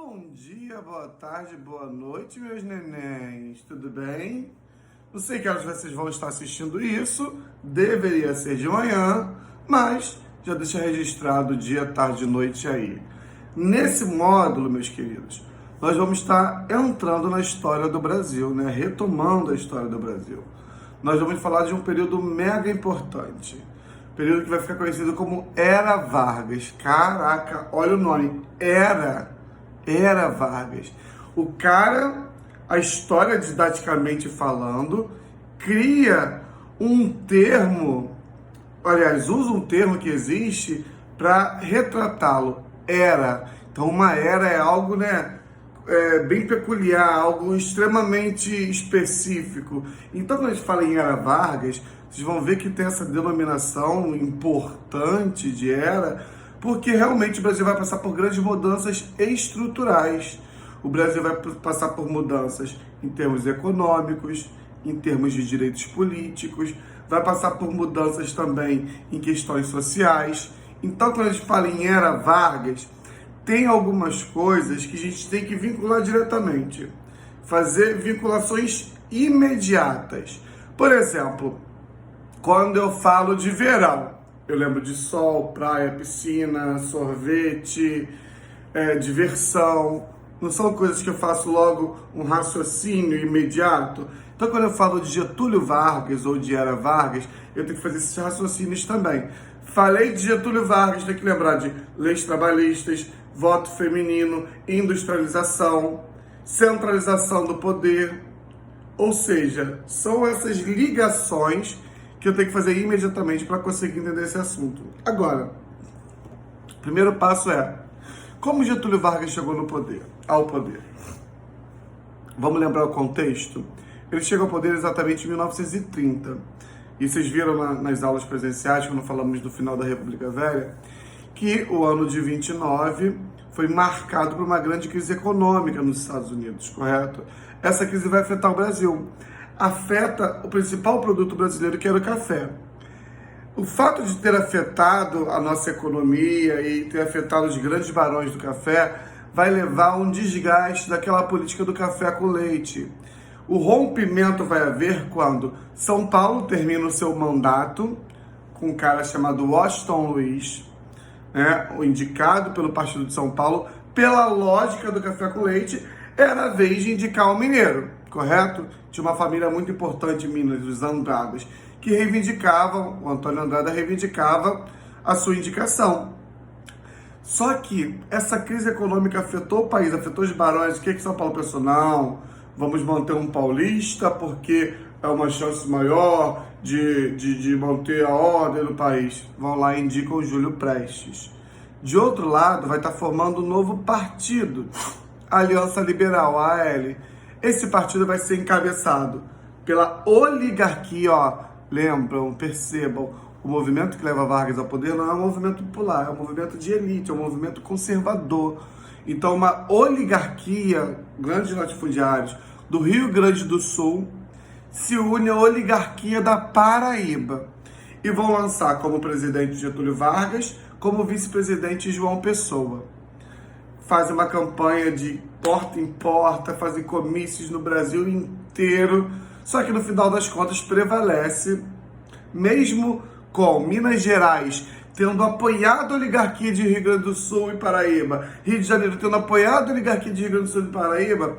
Bom dia, boa tarde, boa noite, meus nenéns. Tudo bem? Não sei que horas vocês vão estar assistindo isso. Deveria ser de manhã, mas já deixa registrado dia, tarde e noite aí. Nesse módulo, meus queridos, nós vamos estar entrando na história do Brasil, né? Retomando a história do Brasil. Nós vamos falar de um período mega importante. Período que vai ficar conhecido como Era Vargas. Caraca, olha o nome. Era Vargas. O cara, a história didaticamente falando, cria um termo, aliás, usa um termo que existe para retratá-lo. Era. Então, uma era é algo, né, bem peculiar, algo extremamente específico. Então, quando a gente fala em Era Vargas, vocês vão ver que tem essa denominação importante de era, porque realmente o Brasil vai passar por grandes mudanças estruturais. O Brasil vai passar por mudanças em termos econômicos, em termos de direitos políticos, vai passar por mudanças também em questões sociais. Então, quando a gente fala em Era Vargas, tem algumas coisas que a gente tem que vincular diretamente, fazer vinculações imediatas. Por exemplo, quando eu falo de verão, eu lembro de sol, praia, piscina, sorvete, diversão. Não são coisas que eu faço logo um raciocínio imediato. Então, quando eu falo de Getúlio Vargas ou de Era Vargas, eu tenho que fazer esses raciocínios também. Falei de Getúlio Vargas, tem que lembrar de leis trabalhistas, voto feminino, industrialização, centralização do poder. Ou seja, são essas ligações que eu tenho que fazer imediatamente para conseguir entender esse assunto. Agora, o primeiro passo é, como Getúlio Vargas chegou ao poder? Vamos lembrar o contexto? Ele chega ao poder exatamente em 1930. E vocês viram nas aulas presenciais, quando falamos do final da República Velha, que o ano de 29 foi marcado por uma grande crise econômica nos Estados Unidos, correto? Essa crise vai afetar o Brasil. Afeta o principal produto brasileiro, que era o café. O fato de ter afetado a nossa economia e ter afetado os grandes barões do café vai levar a um desgaste daquela política do café com leite. O rompimento vai haver quando São Paulo termina o seu mandato com um cara chamado Washington Luiz, né, o indicado pelo Partido de São Paulo. Pela lógica do café com leite, era a vez de indicar um mineiro, correto? Tinha uma família muito importante em Minas, os Andradas, que reivindicavam, o Antônio Andrada reivindicava a sua indicação. Só que essa crise econômica afetou o país, afetou os barões. O que São Paulo pensou? Não, vamos manter um paulista porque é uma chance maior de manter a ordem no país. Vão lá e indicam o Júlio Prestes. De outro lado, vai estar formando um novo partido, a Aliança Liberal, a AL. Esse partido vai ser encabeçado pela oligarquia, ó. Lembram, percebam, o movimento que leva Vargas ao poder não é um movimento popular, é um movimento de elite, é um movimento conservador. Então, uma oligarquia, grandes latifundiários do Rio Grande do Sul, se une à oligarquia da Paraíba e vão lançar como presidente Getúlio Vargas, como vice-presidente João Pessoa. Fazem uma campanha de porta em porta, fazem comícios no Brasil inteiro, só que no final das contas prevalece, mesmo com Minas Gerais tendo apoiado a oligarquia de Rio Grande do Sul e Paraíba, Rio de Janeiro tendo apoiado a oligarquia de Rio Grande do Sul e Paraíba,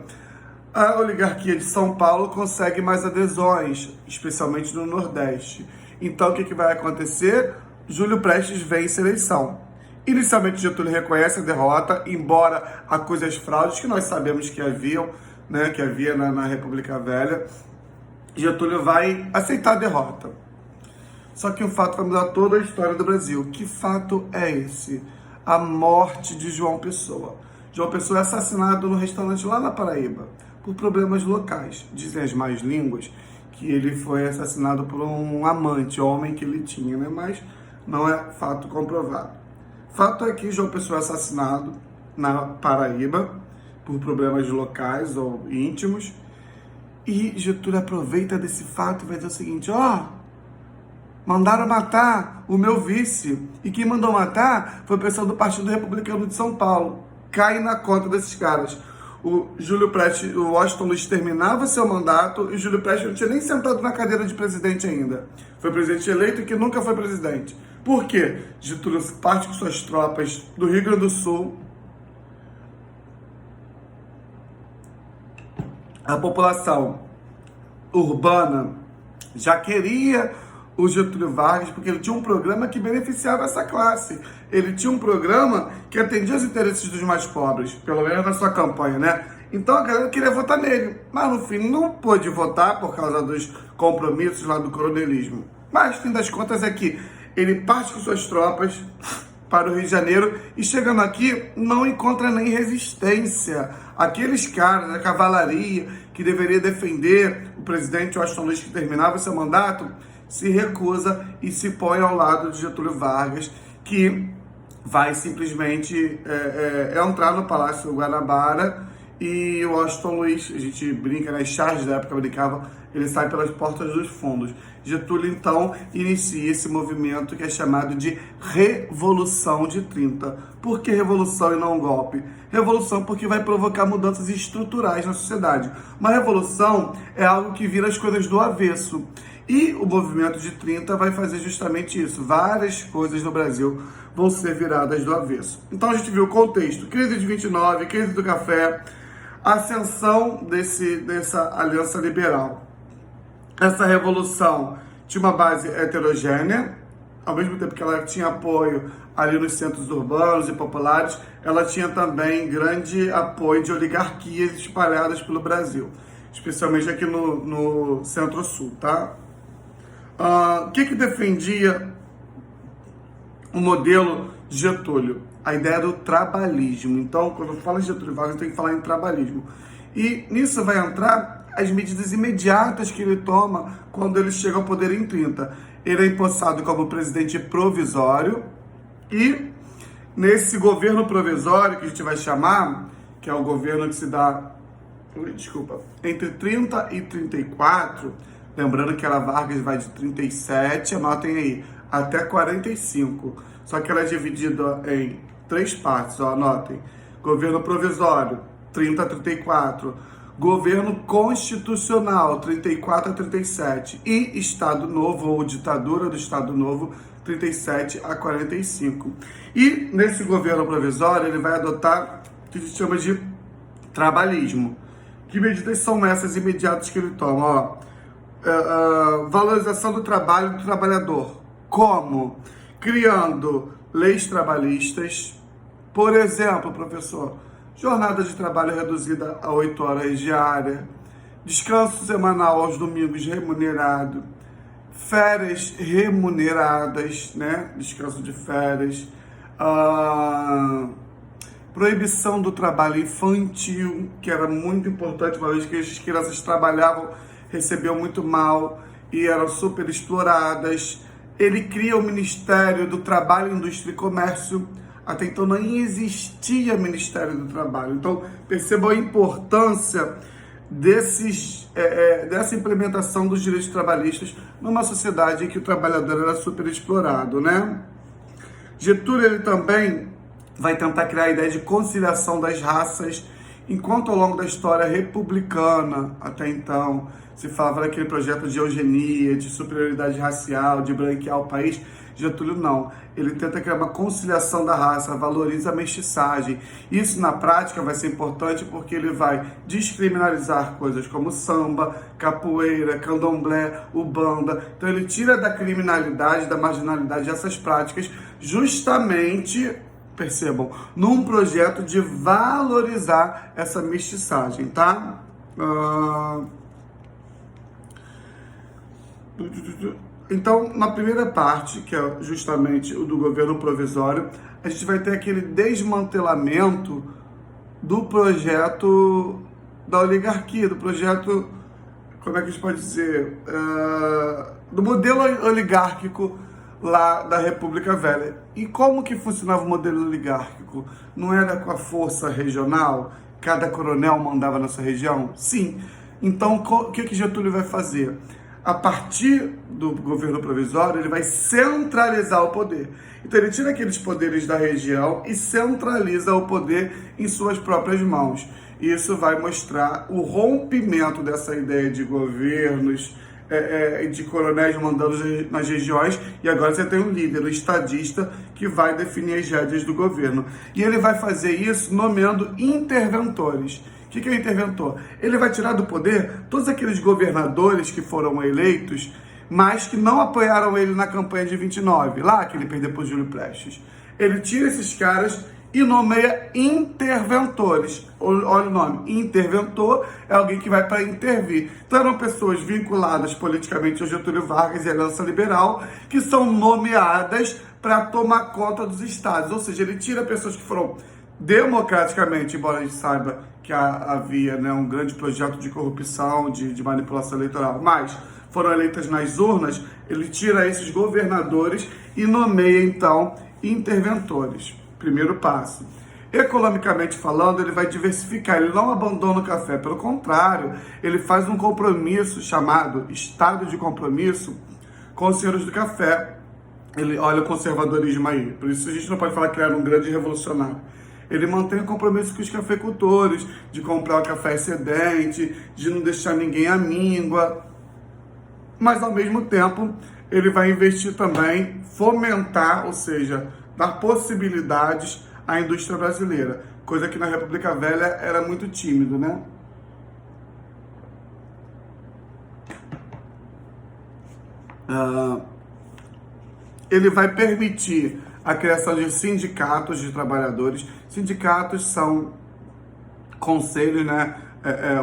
a oligarquia de São Paulo consegue mais adesões, especialmente no Nordeste. Então, o que vai acontecer? Júlio Prestes vence a eleição. Inicialmente, Getúlio reconhece a derrota, embora acuse as fraudes que nós sabemos que haviam, né, que havia na República Velha. Getúlio vai aceitar a derrota. Só que o fato vai mudar toda a história do Brasil. Que fato é esse? A morte de João Pessoa. João Pessoa é assassinado no restaurante lá na Paraíba, por problemas locais. Dizem as más línguas que ele foi assassinado por um amante, homem que ele tinha, né? Mas não é fato comprovado. Fato é que João Pessoa é assassinado na Paraíba por problemas locais ou íntimos. E Getúlio aproveita desse fato e vai dizer o seguinte, mandaram matar o meu vice. E quem mandou matar foi o pessoal do Partido Republicano de São Paulo. cai na conta desses caras. O Júlio Prestes, o Washington Luiz terminava seu mandato e o Júlio Prestes não tinha nem sentado na cadeira de presidente ainda. Foi presidente eleito que nunca foi presidente. Por quê? Getúlio parte com suas tropas do Rio Grande do Sul. A população urbana já queria o Getúlio Vargas, porque ele tinha um programa que beneficiava essa classe. Ele tinha um programa que atendia os interesses dos mais pobres, pelo menos na sua campanha, né? Então a galera queria votar nele, mas no fim não pôde votar por causa dos compromissos lá do coronelismo. Mas, no fim das contas, é que ele parte com suas tropas para o Rio de Janeiro e chegando aqui não encontra nem resistência. Aqueles caras da cavalaria que deveria defender o presidente Washington Luiz que terminava seu mandato se recusa e se põe ao lado de Getúlio Vargas, que vai simplesmente entrar no Palácio do Guanabara e o Washington Luiz, a gente brinca, nas charges da época brincava, ele sai pelas portas dos fundos. Getúlio, então, inicia esse movimento que é chamado de Revolução de 30. Por que revolução e não golpe? Revolução porque vai provocar mudanças estruturais na sociedade. Uma revolução é algo que vira as coisas do avesso. E o movimento de 30 vai fazer justamente isso. Várias coisas no Brasil vão ser viradas do avesso. Então a gente viu o contexto. Crise de 29, crise do café, ascensão dessa aliança liberal. Essa revolução tinha uma base heterogênea, ao mesmo tempo que ela tinha apoio ali nos centros urbanos e populares, ela tinha também grande apoio de oligarquias espalhadas pelo Brasil, especialmente aqui no Centro-Sul, tá? O que defendia o modelo de Getúlio? A ideia do trabalhismo. Então, quando eu falo de Getúlio Vargas, eu tenho que falar em trabalhismo. E nisso vai entrar as medidas imediatas que ele toma quando ele chega ao poder em 30. Ele é empossado como presidente provisório e nesse governo provisório, que a gente vai chamar, que é o governo que se dá, entre 30 e 34, lembrando que ela Vargas vai de 37, anotem aí, até 45. Só que ela é dividida em 3 partes, ó, anotem. Governo provisório, 30 a 34. Governo constitucional, 34 a 37. E Estado Novo, ou ditadura do Estado Novo, 37 a 45. E nesse governo provisório, ele vai adotar o que a gente chama de trabalhismo. Que medidas são essas imediatas que ele toma? Ó, valorização do trabalho do trabalhador. Como? Criando leis trabalhistas. Por exemplo, professor, jornada de trabalho reduzida a 8 horas diária, descanso semanal aos domingos remunerado, férias remuneradas, né? Descanso de férias, proibição do trabalho infantil, que era muito importante, uma vez que as crianças trabalhavam, recebiam muito mal e eram super exploradas. Ele cria o Ministério do Trabalho, Indústria e Comércio. Até então nem existia Ministério do Trabalho. Então percebam a importância dessa implementação dos direitos trabalhistas numa sociedade em que o trabalhador era super explorado, né? Getúlio ele também vai tentar criar a ideia de conciliação das raças, enquanto ao longo da história republicana, até então, se falava daquele projeto de eugenia, de superioridade racial, de branquear o país. Getúlio não. Ele tenta criar uma conciliação da raça, valoriza a mestiçagem. Isso, na prática, vai ser importante porque ele vai descriminalizar coisas como samba, capoeira, candomblé, ubanda. Então, ele tira da criminalidade, da marginalidade essas práticas, justamente, percebam, num projeto de valorizar essa mestiçagem, tá? Então, na primeira parte, que é justamente o do governo provisório, a gente vai ter aquele desmantelamento do projeto da oligarquia, do projeto, como é que a gente pode dizer, do modelo oligárquico lá da República Velha. E como que funcionava o modelo oligárquico? Não era com a força regional? Cada coronel mandava na sua região? Sim. Então, o que Getúlio vai fazer? a partir do governo provisório, ele vai centralizar o poder. Então ele tira aqueles poderes da região e centraliza o poder em suas próprias mãos. E isso vai mostrar o rompimento dessa ideia de governos, de coronéis mandando nas regiões, e agora você tem um líder, um estadista, que vai definir as rédeas do governo. E ele vai fazer isso nomeando interventores. O que é interventor? Ele vai tirar do poder todos aqueles governadores que foram eleitos, mas que não apoiaram ele na campanha de 29, lá que ele perdeu para o Júlio Prestes. Ele tira esses caras e nomeia interventores. Olha o nome, interventor é alguém que vai para intervir. Então eram pessoas vinculadas politicamente ao Getúlio Vargas e à Aliança Liberal, que são nomeadas para tomar conta dos estados. Ou seja, ele tira pessoas que foram democraticamente, embora a gente saiba que havia, né, um grande projeto de corrupção, de manipulação eleitoral, mas foram eleitas nas urnas. Ele tira esses governadores e nomeia, então, interventores. Primeiro passo. Economicamente falando, ele vai diversificar, ele não abandona o café, pelo contrário, ele faz um compromisso chamado Estado de Compromisso com os senhores do café. Ele olha o conservadorismo aí, por isso a gente não pode falar que ele era um grande revolucionário. Ele mantém o compromisso com os cafeicultores, de comprar o café excedente, de não deixar ninguém à míngua, mas ao mesmo tempo ele vai investir também, fomentar, ou seja, dar possibilidades à indústria brasileira, coisa que na República Velha era muito tímido, né? Ele vai permitir a criação de sindicatos de trabalhadores. Sindicatos são conselhos, né?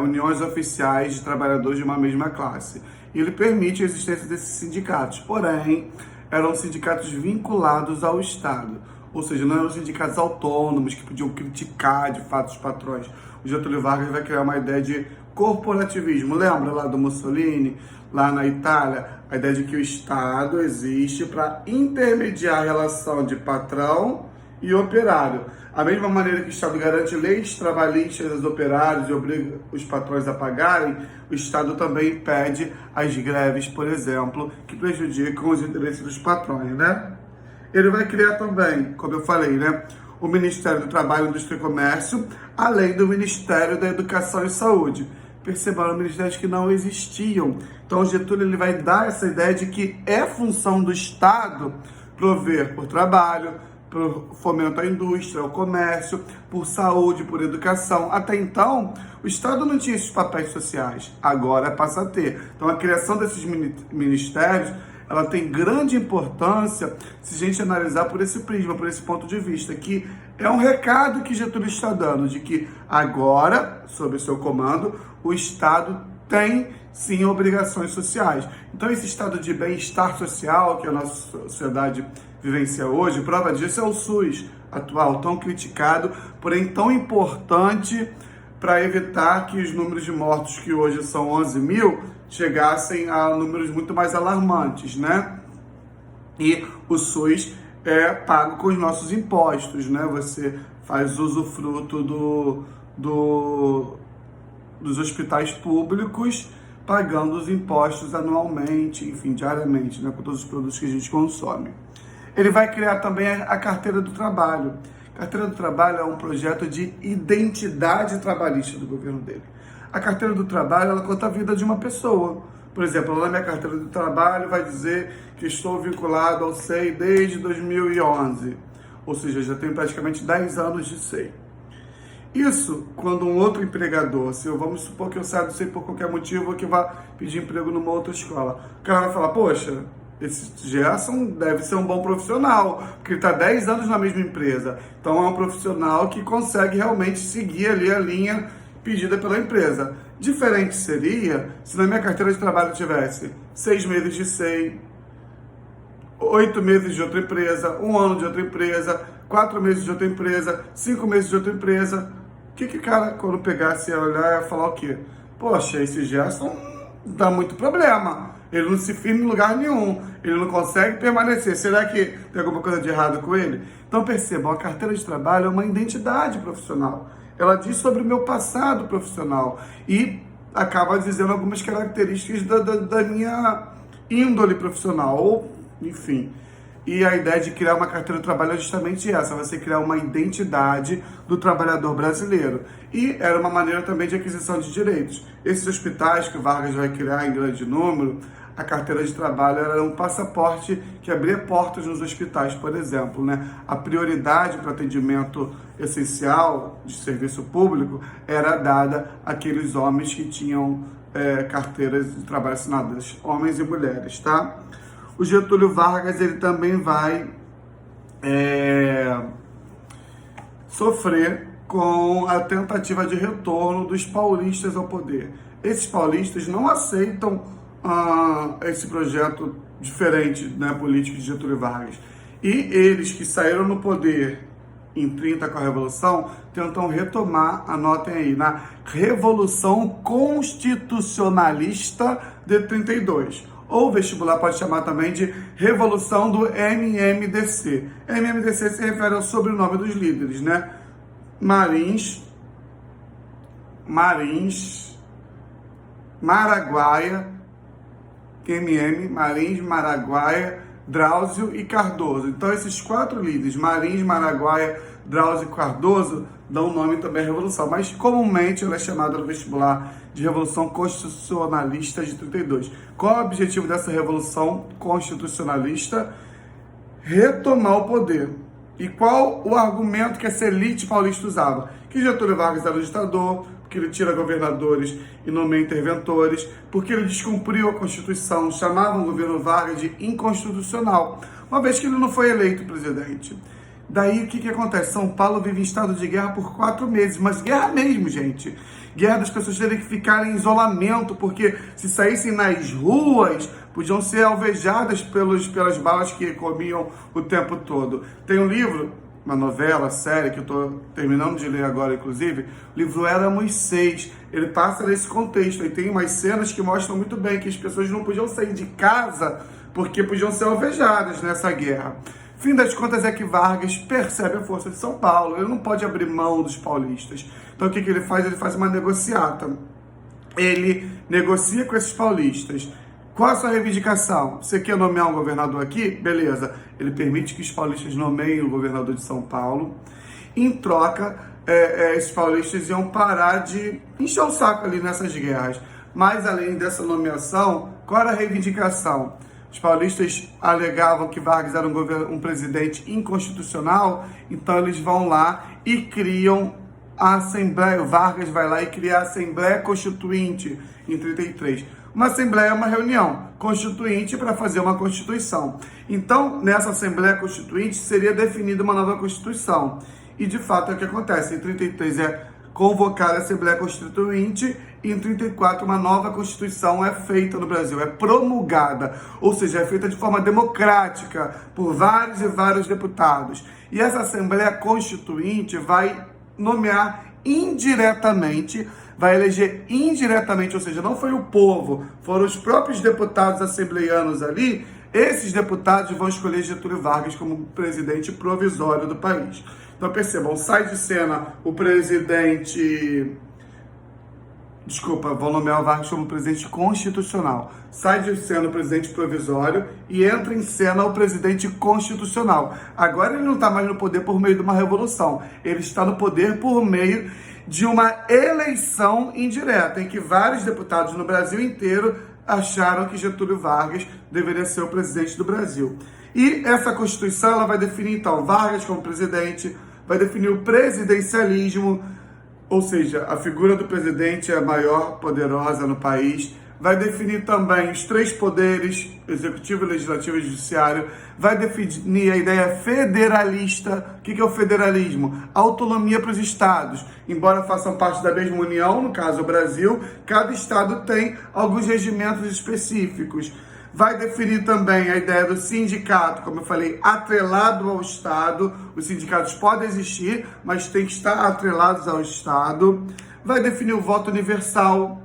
Uniões oficiais de trabalhadores de uma mesma classe. E ele permite a existência desses sindicatos, porém, eram sindicatos vinculados ao Estado, ou seja, não eram sindicatos autônomos que podiam criticar de fato os patrões. O Getúlio Vargas vai criar uma ideia de corporativismo. Lembra lá do Mussolini, lá na Itália? A ideia de que o Estado existe para intermediar a relação de patrão e operário. A mesma maneira que o Estado garante leis trabalhistas aos operários e obriga os patrões a pagarem, o Estado também impede as greves, por exemplo, que prejudicam os interesses dos patrões, né? Ele vai criar também, como eu falei, né, o Ministério do Trabalho, Indústria e Comércio, além do Ministério da Educação e Saúde. Perceberam ministérios que não existiam. Então, o Getúlio ele vai dar essa ideia de que é função do Estado prover por trabalho, por fomento à indústria, ao comércio, por saúde, por educação. Até então, o Estado não tinha esses papéis sociais. Agora passa a ter. Então, a criação desses ministérios, ela tem grande importância se a gente analisar por esse prisma, por esse ponto de vista, que é um recado que Getúlio está dando, de que agora, sob o seu comando, o Estado tem, sim, obrigações sociais. Então, esse estado de bem-estar social que a nossa sociedade vivencia hoje, prova disso é o SUS atual, tão criticado, porém tão importante para evitar que os números de mortos, que hoje são 11 mil, chegassem a números muito mais alarmantes, né? E o SUS é pago com os nossos impostos, né? Você faz usufruto dos hospitais públicos, pagando os impostos anualmente, enfim, diariamente, né? Com todos os produtos que a gente consome. Ele vai criar também a Carteira do Trabalho. A Carteira do Trabalho é um projeto de identidade trabalhista do governo dele. A Carteira do Trabalho, ela conta a vida de uma pessoa. Por exemplo, lá na minha Carteira do Trabalho vai dizer que estou vinculado ao SEI desde 2011. Ou seja, já tenho praticamente 10 anos de SEI. Isso, quando um outro empregador, se eu, vamos supor que eu saia do SEI por qualquer motivo, ou que vá pedir emprego numa outra escola, o cara vai falar, poxa, esse Gerson deve ser um bom profissional, porque ele está 10 anos na mesma empresa. Então é um profissional que consegue realmente seguir ali a linha pedida pela empresa. Diferente seria se na minha carteira de trabalho tivesse 6 meses de SEI, 8 meses de outra empresa, 1 ano de outra empresa, 4 meses de outra empresa, 5 meses de outra empresa. O que o cara, quando pegasse, ia olhar, ia falar o quê? Poxa, esse Gerson dá muito problema. Ele não se firma em lugar nenhum. Ele não consegue permanecer. Será que tem alguma coisa de errado com ele? Então percebam, a carteira de trabalho é uma identidade profissional. Ela diz sobre o meu passado profissional. E acaba dizendo algumas características da minha índole profissional, ou, enfim. E a ideia de criar uma carteira de trabalho é justamente essa, você criar uma identidade do trabalhador brasileiro. E era uma maneira também de aquisição de direitos. Esses hospitais que o Vargas vai criar em grande número, a carteira de trabalho era um passaporte que abria portas nos hospitais, por exemplo, né? A prioridade para atendimento essencial de serviço público era dada àqueles homens que tinham carteiras de trabalho assinadas, homens e mulheres, tá? O Getúlio Vargas, ele também vai sofrer com a tentativa de retorno dos paulistas ao poder. Esses paulistas não aceitam esse projeto diferente, né, político de Getúlio Vargas. E eles que saíram no poder em 30 com a Revolução, tentam retomar, anotem aí, na Revolução Constitucionalista de 32. Ou o vestibular pode chamar também de Revolução do MMDC. MMDC se refere ao sobrenome dos líderes, né? Marins, Maraguaia, Marins, Maraguaia, Drauzio e Cardoso. Então, esses 4 líderes, Marins, Maraguaia, Drauzio e Cardoso, dão nome também à Revolução. Mas, comumente, ela é chamada no vestibular de Revolução Constitucionalista de 32. Qual é o objetivo dessa Revolução Constitucionalista? Retomar o poder. E qual o argumento que essa elite paulista usava? Que Getúlio Vargas era um ditador, porque ele tira governadores e nomeia interventores, porque ele descumpriu a Constituição, chamavam o governo Vargas de inconstitucional, uma vez que ele não foi eleito presidente. Daí o que acontece? São Paulo vive em estado de guerra por 4 meses, mas guerra mesmo, gente. Guerra das pessoas terem que ficar em isolamento, porque se saíssem nas ruas, podiam ser alvejadas pelas balas que comiam o tempo todo. Tem um livro, uma novela, série, que eu estou terminando de ler agora, inclusive, o livro Éramos Seis. Ele passa nesse contexto, e tem umas cenas que mostram muito bem que as pessoas não podiam sair de casa porque podiam ser alvejadas nessa guerra. Fim das contas é que Vargas percebe a força de São Paulo, ele não pode abrir mão dos paulistas. Então o que ele faz? Ele faz uma negociata. Ele negocia com esses paulistas. Qual a sua reivindicação? Você quer nomear um governador aqui? Beleza. Ele permite que os paulistas nomeiem o governador de São Paulo. Em troca, esses paulistas iam parar de encher o saco ali nessas guerras. Mas além dessa nomeação, qual era a reivindicação? Os paulistas alegavam que Vargas era um presidente inconstitucional, então eles vão lá e criam a Assembleia. O Vargas vai lá e cria a Assembleia Constituinte em 33. Uma Assembleia é uma reunião constituinte para fazer uma Constituição. Então, nessa Assembleia Constituinte seria definida uma nova Constituição. E, de fato, é o que acontece. Em 33 é convocar a Assembleia Constituinte e em 34 uma nova Constituição é feita no Brasil, é promulgada, ou seja, é feita de forma democrática por vários e vários deputados. E essa Assembleia Constituinte vai nomear indiretamente, vai eleger indiretamente, ou seja, não foi o povo, foram os próprios deputados assembleianos ali. Esses deputados vão escolher Getúlio Vargas como presidente provisório do país. Então percebam, sai de cena o presidente... vão nomear o Vargas como presidente constitucional. Sai de cena o presidente provisório e entra em cena o presidente constitucional. Agora ele não está mais no poder por meio de uma revolução. Ele está no poder por meio de uma eleição indireta, em que vários deputados no Brasil inteiro acharam que Getúlio Vargas deveria ser o presidente do Brasil. E essa Constituição ela vai definir, então, Vargas como presidente, vai definir o presidencialismo, ou seja, a figura do presidente é a maior poderosa no país, vai definir também os 3 poderes, executivo, legislativo e judiciário, vai definir a ideia federalista. O que é o federalismo? Autonomia para os estados. Embora façam parte da mesma União, no caso o Brasil, cada estado tem alguns regimentos específicos. Vai definir também a ideia do sindicato, como eu falei, atrelado ao Estado. Os sindicatos podem existir, mas tem que estar atrelados ao Estado. Vai definir o voto universal.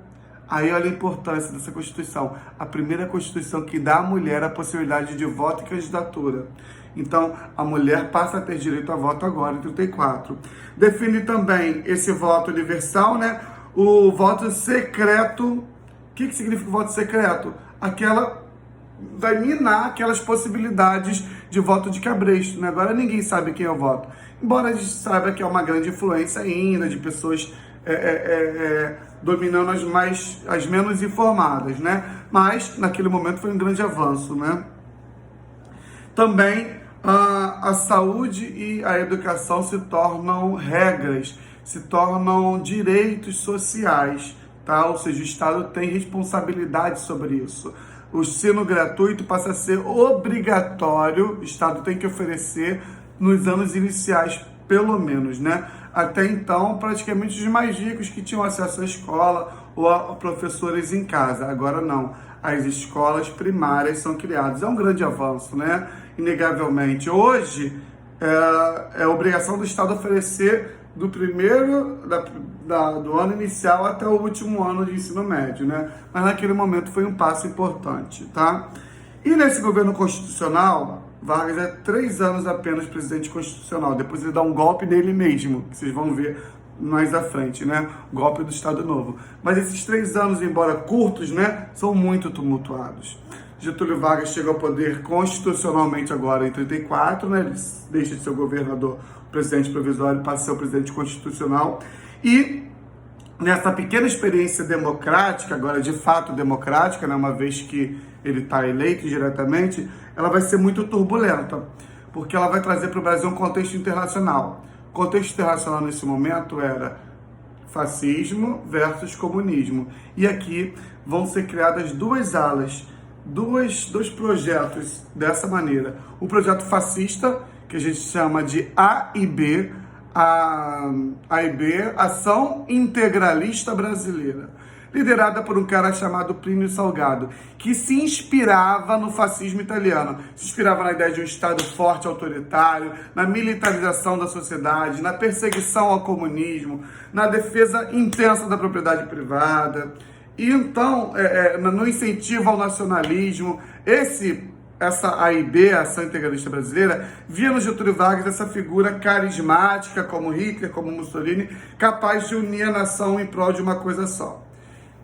Aí olha a importância dessa Constituição. A primeira Constituição que dá à mulher a possibilidade de voto e candidatura. Então, a mulher passa a ter direito a voto agora, em 34. Define também esse voto universal, né? O voto secreto, o que significa o voto secreto? Vai minar aquelas possibilidades de voto de cabresto, né? Agora ninguém sabe quem é o voto. Embora a gente saiba que é uma grande influência ainda de pessoas dominando as menos informadas, né? Mas naquele momento foi um grande avanço, né? Também a saúde e a educação se tornam regras, se tornam direitos sociais, tá? Ou seja, o Estado tem responsabilidade sobre isso. O ensino gratuito passa a ser obrigatório, o Estado tem que oferecer nos anos iniciais, pelo menos, né? Até então, praticamente os mais ricos que tinham acesso à escola ou a professores em casa. Agora não, as escolas primárias são criadas. É um grande avanço, né? Inegavelmente. Hoje, é obrigação do Estado oferecer do primeiro do ano inicial até o último ano de ensino médio, né? Mas naquele momento foi um passo importante, tá? E nesse governo constitucional, Vargas é 3 anos apenas presidente constitucional. Depois ele dá um golpe nele mesmo, que vocês vão ver mais à frente, né? O golpe do Estado Novo. Mas esses 3 anos, embora curtos, né, são muito tumultuados. Getúlio Vargas chega ao poder constitucionalmente agora em 34, né? Ele deixa de ser o governador, o presidente provisório, passa a ser o presidente constitucional. E nessa pequena experiência democrática, agora de fato democrática, né, uma vez que ele está eleito diretamente, ela vai ser muito turbulenta, porque ela vai trazer para o Brasil um contexto internacional. O contexto internacional nesse momento era fascismo versus comunismo. E aqui vão ser criadas 2 alas, dois projetos dessa maneira. O projeto fascista, que a gente chama de A e B, Ação Integralista Brasileira, liderada por um cara chamado Plínio Salgado, que se inspirava no fascismo italiano, se inspirava na ideia de um Estado forte, autoritário, na militarização da sociedade, na perseguição ao comunismo, na defesa intensa da propriedade privada, e então, no incentivo ao nacionalismo. Essa AIB, a Ação Integralista Brasileira, via no Getúlio Vargas essa figura carismática, como Hitler, como Mussolini, capaz de unir a nação em prol de uma coisa só.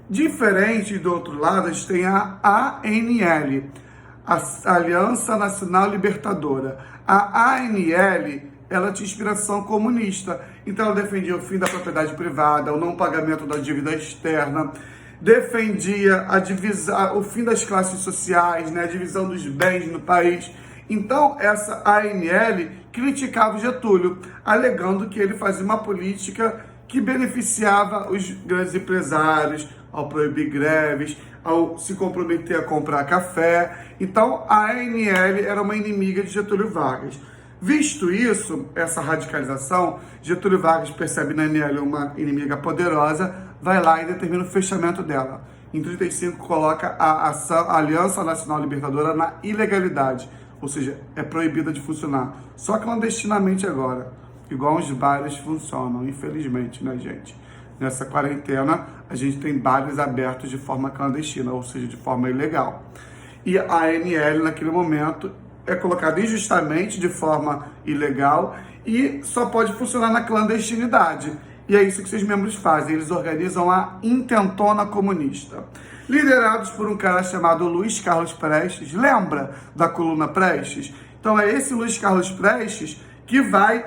Diferente do outro lado, a gente tem a ANL, a Aliança Nacional Libertadora. A ANL, ela tinha inspiração comunista, então ela defendia o fim da propriedade privada, o não pagamento da dívida externa, defendia o fim das classes sociais, né, a divisão dos bens no país. Então, essa ANL criticava o Getúlio, alegando que ele fazia uma política que beneficiava os grandes empresários, ao proibir greves, ao se comprometer a comprar café. Então, a ANL era uma inimiga de Getúlio Vargas. Visto isso, essa radicalização, Getúlio Vargas percebe na ANL uma inimiga poderosa, vai lá e determina o fechamento dela. Em 1935, coloca a Aliança Nacional Libertadora na ilegalidade, ou seja, é proibida de funcionar. Só clandestinamente agora, igual os bares funcionam, infelizmente, né, gente? Nessa quarentena, a gente tem bares abertos de forma clandestina, ou seja, de forma ilegal. E a ANL, naquele momento, é colocada injustamente de forma ilegal e só pode funcionar na clandestinidade. E é isso que seus membros fazem, eles organizam a Intentona Comunista. Liderados por um cara chamado Luiz Carlos Prestes, lembra da coluna Prestes? Então é esse Luiz Carlos Prestes que vai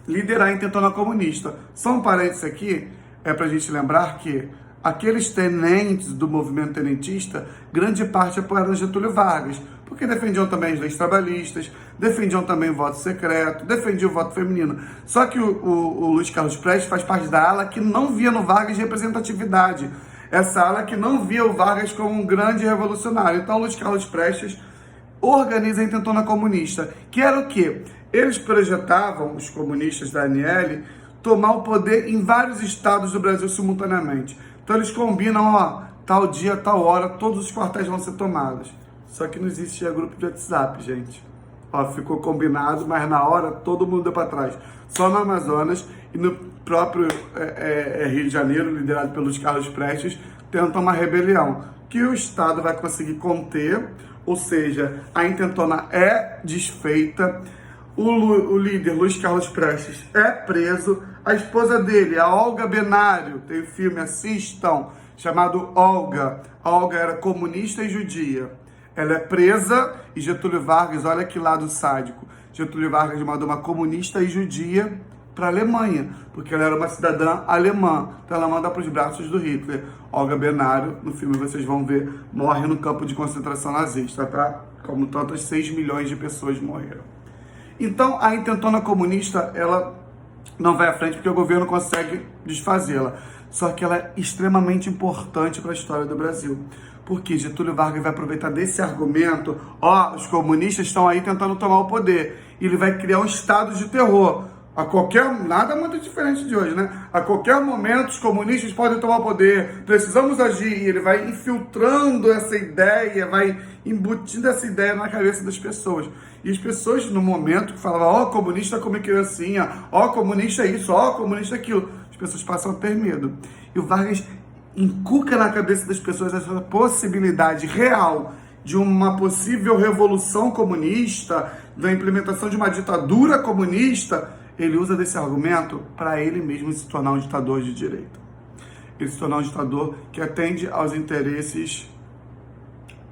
liderar a Intentona Comunista. Só um parênteses aqui, para a gente lembrar que aqueles tenentes do movimento tenentista, grande parte apoiaram Getúlio Vargas, porque defendiam também as leis trabalhistas, defendiam também o voto secreto, defendiam o voto feminino. Só que o Luiz Carlos Prestes faz parte da ala que não via no Vargas representatividade. Essa ala que não via o Vargas como um grande revolucionário. Então, o Luiz Carlos Prestes organiza a Intentona Comunista, que era o quê? Eles projetavam, os comunistas da ANL, tomar o poder em vários estados do Brasil simultaneamente. Então, eles combinam, tal dia, tal hora, todos os quartéis vão ser tomados. Só que não existia grupo de WhatsApp, gente. Ficou combinado, mas na hora todo mundo deu para trás. Só no Amazonas e no próprio Rio de Janeiro, liderado pelos Carlos Prestes, tentam uma rebelião que o Estado vai conseguir conter, ou seja, a Intentona é desfeita, o líder Luiz Carlos Prestes é preso, A esposa dele, a Olga Benário, tem um filme, assistam, chamado Olga. A Olga era comunista e judia. Ela é presa e Getúlio Vargas, olha que lado sádico, Getúlio Vargas mandou uma comunista e judia para a Alemanha, porque ela era uma cidadã alemã. Então ela manda para os braços do Hitler. Olga Benário, no filme vocês vão ver, morre no campo de concentração nazista, tá? Como tantas 6 milhões de pessoas morreram. Então a intentona comunista, ela não vai à frente porque o governo consegue desfazê-la. Só que ela é extremamente importante para a história do Brasil. Porque Getúlio Vargas vai aproveitar desse argumento, os comunistas estão aí tentando tomar o poder. E ele vai criar um estado de terror. Nada muito diferente de hoje, né? A qualquer momento os comunistas podem tomar o poder, precisamos agir. E ele vai infiltrando essa ideia, vai embutindo essa ideia na cabeça das pessoas. E as pessoas, no momento que falavam, comunista come criancinha, comunista isso, comunista aquilo, as pessoas passam a ter medo. E o Vargas inculca na cabeça das pessoas essa possibilidade real de uma possível revolução comunista, da implementação de uma ditadura comunista. Ele usa desse argumento para ele mesmo se tornar um ditador de direita. Ele se tornar um ditador que atende aos interesses,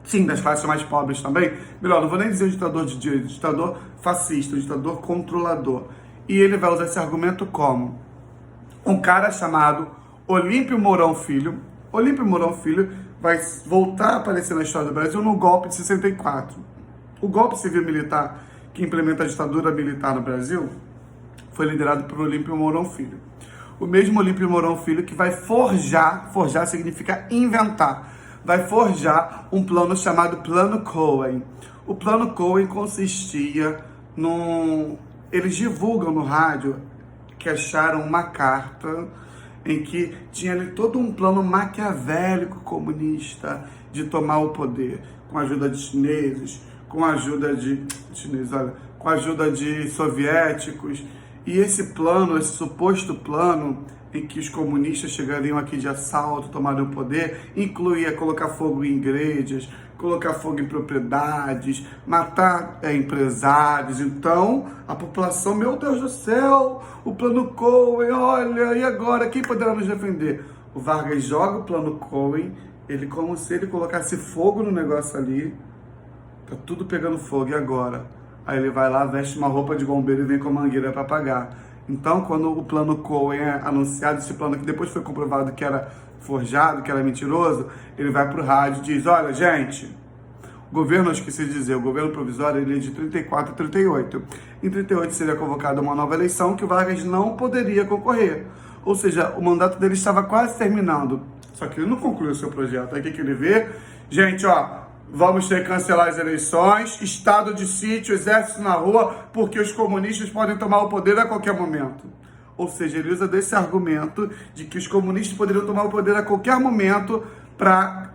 sim, das classes mais pobres também. Melhor, não vou nem dizer um ditador de direita, ditador fascista, um ditador controlador. E ele vai usar esse argumento como um cara chamado Olímpio Mourão Filho. Olímpio Mourão Filho vai voltar a aparecer na história do Brasil no golpe de 64. O golpe civil-militar que implementa a ditadura militar no Brasil foi liderado por Olímpio Mourão Filho. O mesmo Olímpio Mourão Filho que vai forjar significa inventar, vai forjar um plano chamado Plano Cohen. O Plano Cohen consistia eles divulgam no rádio que acharam uma carta em que tinha ali todo um plano maquiavélico comunista de tomar o poder, com a ajuda de chineses, com a ajuda de soviéticos. E esse plano, esse suposto plano em que os comunistas chegariam aqui de assalto, tomariam o poder, incluía colocar fogo em igrejas, colocar fogo em propriedades, matar empresários. Então, a população, meu Deus do céu, o Plano Cohen, olha, e agora? Quem poderá nos defender? O Vargas joga o Plano Cohen, ele como se ele colocasse fogo no negócio ali, tá tudo pegando fogo, e agora? Aí ele vai lá, veste uma roupa de bombeiro e vem com a mangueira para apagar. Então, quando o Plano Cohen é anunciado, esse plano que depois foi comprovado que era forjado, que era mentiroso, ele vai para o rádio e diz, olha, gente, o governo, eu esqueci de dizer, o governo provisório, ele é de 34 a 38. Em 38 seria convocada uma nova eleição que o Vargas não poderia concorrer. Ou seja, o mandato dele estava quase terminando. Só que ele não concluiu o seu projeto. Aí o que ele vê? Gente, vamos ter que cancelar as eleições, estado de sítio, exército na rua, porque os comunistas podem tomar o poder a qualquer momento. Ou seja, ele usa desse argumento de que os comunistas poderiam tomar o poder a qualquer momento para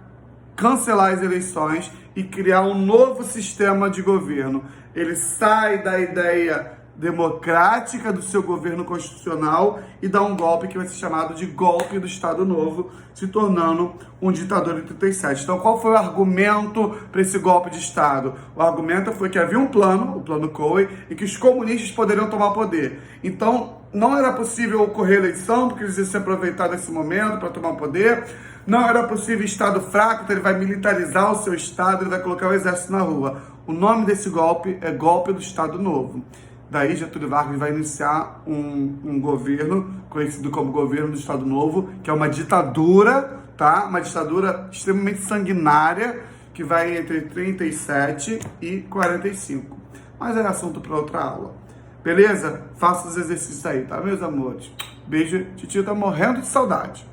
cancelar as eleições e criar um novo sistema de governo. Ele sai da ideia democrática do seu governo constitucional e dá um golpe que vai ser chamado de golpe do Estado Novo, se tornando um ditador em 37. Então, qual foi o argumento para esse golpe de Estado? O argumento foi que havia um plano, o Plano Cohen, e que os comunistas poderiam tomar poder. Então, não era possível ocorrer eleição, porque eles iam se aproveitar desse momento para tomar o poder. Não era possível Estado fraco, então ele vai militarizar o seu Estado, ele vai colocar o exército na rua. O nome desse golpe é Golpe do Estado Novo. Daí Getúlio Vargas vai iniciar um governo, conhecido como Governo do Estado Novo, que é uma ditadura, tá? Uma ditadura extremamente sanguinária, que vai entre 37 e 45. Mas é assunto para outra aula. Beleza? Faça os exercícios aí, tá, meus amores? Beijo, titio tá morrendo de saudade.